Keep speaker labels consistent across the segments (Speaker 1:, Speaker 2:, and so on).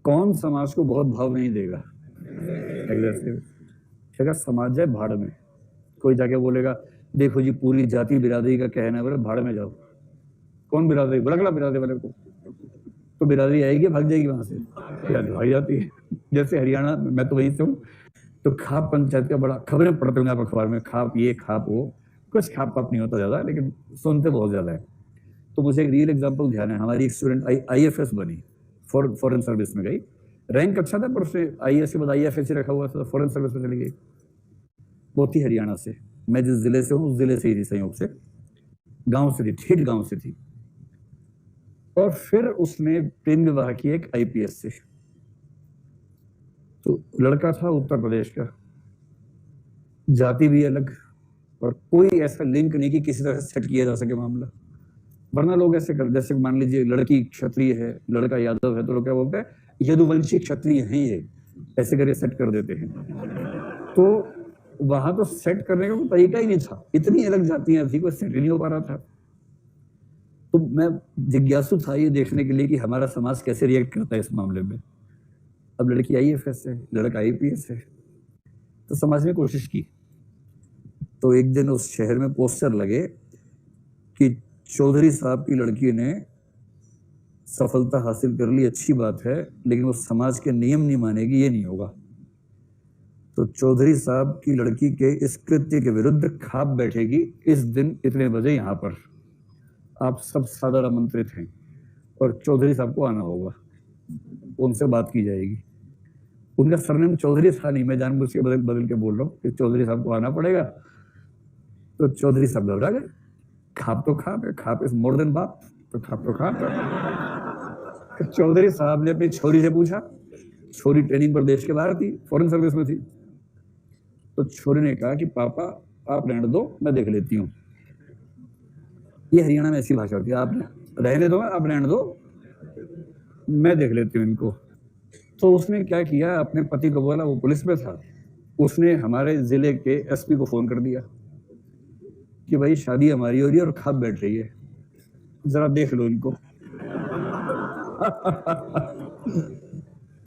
Speaker 1: कौन समाज को बहुत भाव नहीं देगा? एग्रेसिव जगह समाज है भाड़ में। कोई जाके बोलेगा देखो जी पूरी जाति बिरादरी का कहना है, बोले भाड़ में जाओ। कौन बिरादरी? बड़कला बिरादरी वाले को तो बिरादरी आएगी भाग जाएगी वहां से, भाग जाती है। जैसे हरियाणा, मैं तो वहीं से हूँ, तो खाप पंचायत का बड़ा खबरें पढ़ते होंगे आप अखबार में, खाप ये खाप वो, कुछ खाप पाप नहीं होता ज्यादा, लेकिन सुनते बहुत ज्यादा है। तो मुझे एक रियल एग्जांपल ध्यान है। हमारी एक स्टूडेंट IFS बनी, फॉरेन सर्विस में गई, रैंक अच्छा था पर उसने IAS के बाद IFS ही रखा हुआ था, फॉरेन सर्विस में चली गई। वो थी हरियाणा से, मैं जिस जिले से हूँ उस जिले से ही थी, संयोग से गांव से थी, ठेठ गांव से थी। और फिर उसने प्रेम विवाह किया एक IPS से। तो लड़का था उत्तर प्रदेश का, जाति भी अलग, और कोई ऐसा लिंक नहीं कि किसी तरह से सेट किया जा सके मामला। वरना लोग ऐसे कर, जैसे मान लीजिए लड़की क्षत्रिय है, लड़का यादव है, तो लोग क्या बोलते हैं यदुवंशी क्षत्रिय हैं ये, ऐसे करके सेट कर देते हैं। तो वहां तो सेट करने का कोई तरीका ही नहीं था, इतनी अलग जातियां थी, कोई सेट नहीं हो पा रहा था। तो मैं जिज्ञासु था ये देखने के लिए कि हमारा समाज कैसे रिएक्ट करता है इस मामले में। अब लड़की IFS है, लड़का IPS है, तो समाज ने कोशिश की। तो एक दिन उस शहर में पोस्टर लगे कि चौधरी साहब की लड़की ने सफलता हासिल कर ली, अच्छी बात है, लेकिन वो समाज के नियम नहीं मानेगी, ये नहीं होगा। तो चौधरी साहब की लड़की के इस कृत्य के विरुद्ध खाप बैठेगी इस दिन इतने बजे यहाँ पर, आप सब सादर आमंत्रित हैं, और चौधरी साहब को आना होगा, उनसे बात की जाएगी। उनका सरनेम चौधरी था नहीं, मैं जानबूझ के बदल के बोल रहा हूँ कि चौधरी साहब को आना पड़ेगा। तो चौधरी साहब घबरा गए, खाप तो खाप है, खाप इज मोर देन बाप, तो खाप तो खाप है। चौधरी साहब ने अपनी छोरी से पूछा, छोरी ट्रेनिंग पर देश के बाहर थी, फॉरेन सर्विस में थी। तो छोरी ने कहा कि पापा आप रहने दो, मैं देख लेती हूँ। ये हरियाणा में ऐसी भाषा होती है, आप रहने दो, आप रहने दो, मैं देख लेती हूँ इनको। तो उसने क्या किया, अपने पति को बोला, वो पुलिस में था, उसने हमारे जिले के SP को फोन कर दिया कि भाई शादी हमारी हो रही है और खाप बैठ रही है, जरा देख लो इनको।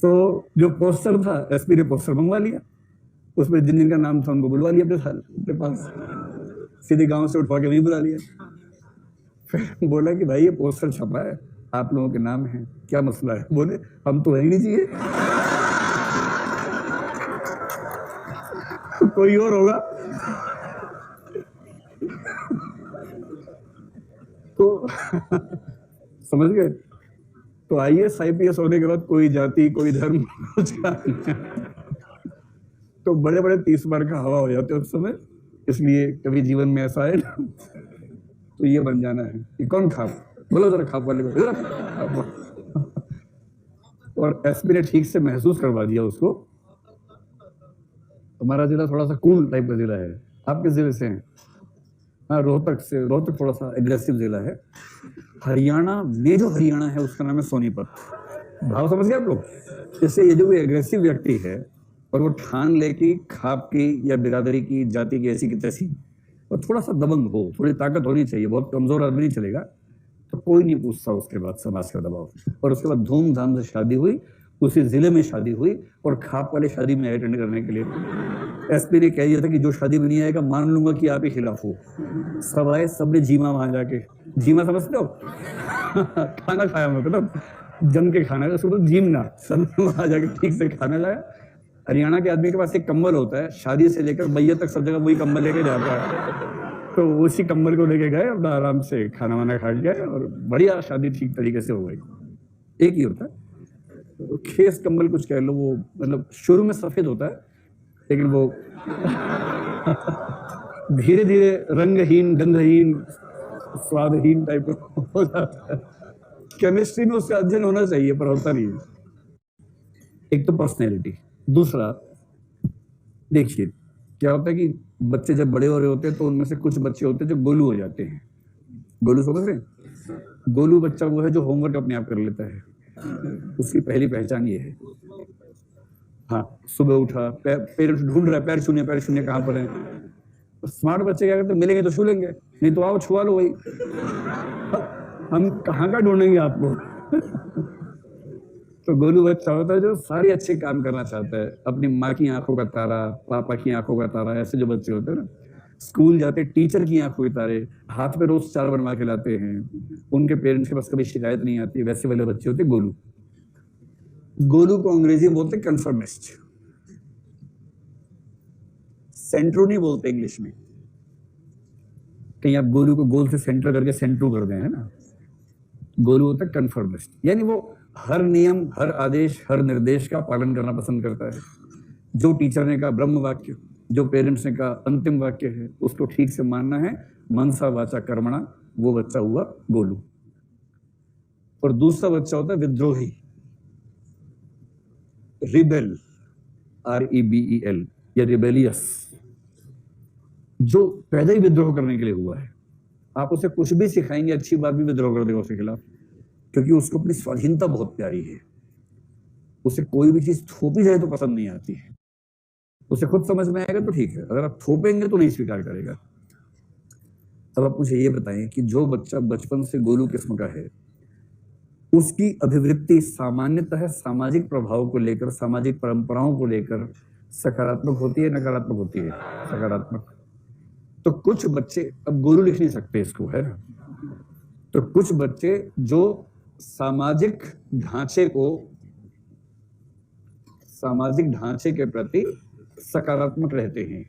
Speaker 1: तो जो पोस्टर था, SP ने पोस्टर मंगवा लिया, उसमें जिन जिनका नाम था उनको बुलवा लिया अपने पास, सीधे गांव से उठवा के वहीं बुला लिया। फिर बोला कि भाई ये पोस्टर छपा है, आप लोगों के नाम है, क्या मसला है? बोले हम तो है ही नहीं चाहिए, कोई और होगा। तो समझ गए? तो IAS IPS होने के बाद कोई जाति कोई धर्म कुछ का तो बड़े बड़े 30 बार का हवा हो जाते उस समय। इसलिए कभी जीवन में ऐसा है ना, तो ये बन जाना है कि कौन खाप, बोलो जरा खाप वाले को। और SP ने ठीक से महसूस करवा दिया उसको। हमारा जिला थोड़ा सा कूल टाइप का जिला है, आप किस जिले से हैं? हाँ, रोहतक थोड़ा सा एग्रेसिव जिला है। हरियाणा में जो हरियाणा है उसका नाम है सोनीपत। भाव समझ गए आप लोग? जैसे ये जो एग्रेसिव व्यक्ति है और वो ठान ले कि खाप की या बिरादरी की जाति की ऐसी की तैसी, और थोड़ा सा दबंग हो, थोड़ी ताकत होनी चाहिए, बहुत कमजोर आदमी नहीं चलेगा, तो कोई नहीं पूछता उसके बाद समाज का दबाव। और उसके बाद धूमधाम से शादी हुई, उसी जिले में शादी हुई, और खाप वाले शादी में अटेंड करने के लिए SP ने कह दिया था कि जो शादी में नहीं आएगा मान लूंगा कि आप ही खिलाफ हो। सब आए, सबने जीमा वहां जाके, जीमा समझते हो? खाना खाया, मतलब जम के खाना, उसको जीमना, सब वहां जाके ठीक से खाना लाया। हरियाणा के आदमी के पास एक कंबल होता है, शादी से लेकर मैयत तक सब जगह वही कंबल लेके जाता है, तो उसी कंबल को लेके गए, अपना आराम से खाना वाना खा गए, और बढ़िया शादी ठीक तरीके से हो गई। एक ही होता है तो खेस कंबल कुछ कह लो, वो मतलब शुरू में सफेद होता है, लेकिन वो धीरे धीरे रंगहीन, गंधहीन, स्वादहीन टाइप हो जाता है। केमिस्ट्री में उसका अध्ययन होना चाहिए पर होता नहीं है। एक तो पर्सनैलिटी, दूसरा देखिए क्या होता है कि बच्चे जब बड़े हो रहे होते हैं तो उनमें से कुछ बच्चे होते हैं जो गोलू हो जाते हैं। गोलू समझ रहे हैं? गोलू बच्चा वो है जो होमवर्क अपने आप कर लेता है, उसकी पहली पहचान ये है। हाँ, सुबह उठा, पेरेंट्स ढूंढ रहा है, पैर छूने कहाँ पर है। तो स्मार्ट बच्चे क्या करते हैं, मिलेंगे तो छू लेंगे, नहीं तो आओ छुआ लो वही। हम कहाँ का ढूंढेंगे आपको? तो गोलू बच्चा होता है जो सारे अच्छे काम करना चाहता है, अपनी माँ की आंखों का तारा, पापा की आंखों का तारा, ऐसे जो बच्चे होते हैं ना, स्कूल जाते टीचर की आंखों के तारे, हाथ पे रोज चार बनवा के लाते हैं, उनके पेरेंट्स के पास कभी शिकायत नहीं आती, वैसे वाले बच्चे होते गोलू। गोलू को अंग्रेजी में बोलते कंफर्मिस्ट, सेंट्रो नहीं बोलते इंग्लिश में, कहीं आप गोलू को गोल से सेंटर करके सेंट्रो कर दें, है ना। गोलू होता है कंफर्मिस्ट, यानी वो हर नियम, हर आदेश, हर निर्देश का पालन करना पसंद करता है। जो टीचर ने कहा ब्रह्म वाक्य, जो पेरेंट्स ने कहा अंतिम वाक्य है, उसको ठीक से मानना है, मनसा वाचा कर्मणा, वो बच्चा हुआ गोलू। और दूसरा बच्चा होता है विद्रोही, रिबेल, REBEL, या रिबेलियस, जो पैदा ही विद्रोह करने के लिए हुआ है। आप उसे कुछ भी सिखाएंगे अच्छी बात भी विद्रोह कर देगा उसके खिलाफ, क्योंकि उसको अपनी स्वाधीनता बहुत प्यारी है। उसे कोई भी चीज थोपी जाए तो पसंद नहीं आती है, उसे खुद समझ में आएगा तो ठीक है, अगर आप थोपेंगे तो नहीं स्वीकार करेगा। तब आप मुझे ये बताएं कि जो बच्चा बचपन से गोलू किस्म का है, उसकी अभिवृत्ति सामान्यतः सामाजिक प्रभाव को लेकर, सामाजिक परंपराओं को लेकर सकारात्मक होती है, नकारात्मक होती है? सकारात्मक। तो कुछ बच्चे, अब गोलू लिख नहीं सकते इसको, है ना, तो कुछ बच्चे जो सामाजिक ढांचे के प्रति सकारात्मक रहते हैं,